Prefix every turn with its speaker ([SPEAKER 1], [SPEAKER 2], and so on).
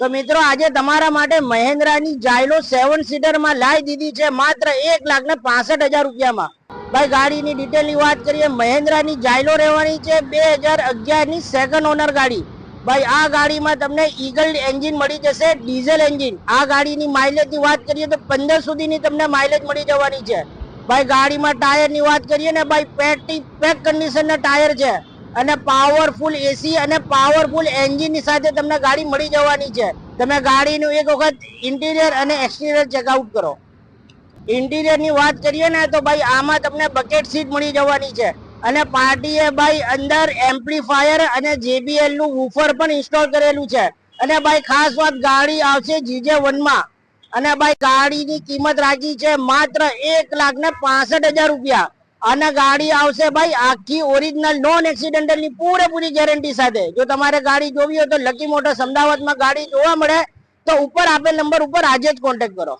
[SPEAKER 1] તો મિત્રો આજે તમારા માટે મહિન્દ્રાની જાયલો 7 સીટર માં લાવી દીધી છે માત્ર 1,65,000 રૂપિયામાં। ભાઈ ગાડીની ડિટેલની વાત કરીએ, મહિન્દ્રાની જાયલો રહેવાની છે 2011 ની સેકન્ડ ઓનર ગાડી। ભાઈ આ ગાડીમાં તમને ઈગલ એન્જિન મળી જશે, ડીઝલ એન્જિન। આ ગાડીની માઇલેજની વાત કરીએ તો 15 સુધીની તમને માઇલેજ મળી જવાની છે। ભાઈ ગાડીમાં ટાયરની વાત કરીએ ને ભાઈ પેક કન્ડિશનના ટાયર છે અને પાવરફુલ એસી અને પાવરફુલ એન્જિનની સાથે તમને ગાડી મળી જવાની છે। તમે ગાડીનું એક વખત ઇન્ટિરિયર અને એક્સટિરિયર ચેકઆઉટ કરો। ઇન્ટિરિયરની વાત કરીએ ને તો ભાઈ આમાં તમને બકેટ સીટ મળી જવાની છે અને પાર્ટીએ ભાઈ અંદર એમ્પ્લીફાયર અને JBL નું વૂફર પણ ઇન્સ્ટોલ કરેલું છે। અને ભાઈ ખાસ વાત, ગાડી આવશે GJ1 માં અને ભાઈ ગાડીની કિંમત રાખી છે માત્ર 1,65,000 રૂપિયા અને ગાડી આવશે ભાઈ આખી ઓરિજિનલ નોન એક્સિડેન્ટલ ની પૂરેપૂરી ગેરંટી સાથે। જો તમારે ગાડી જોવી હોય તો લકી મોટર્સ અમદાવાદમાં ગાડી જોવા મળે તો ઉપર આપેલ નંબર ઉપર આજે જ કોન્ટેક્ટ કરો।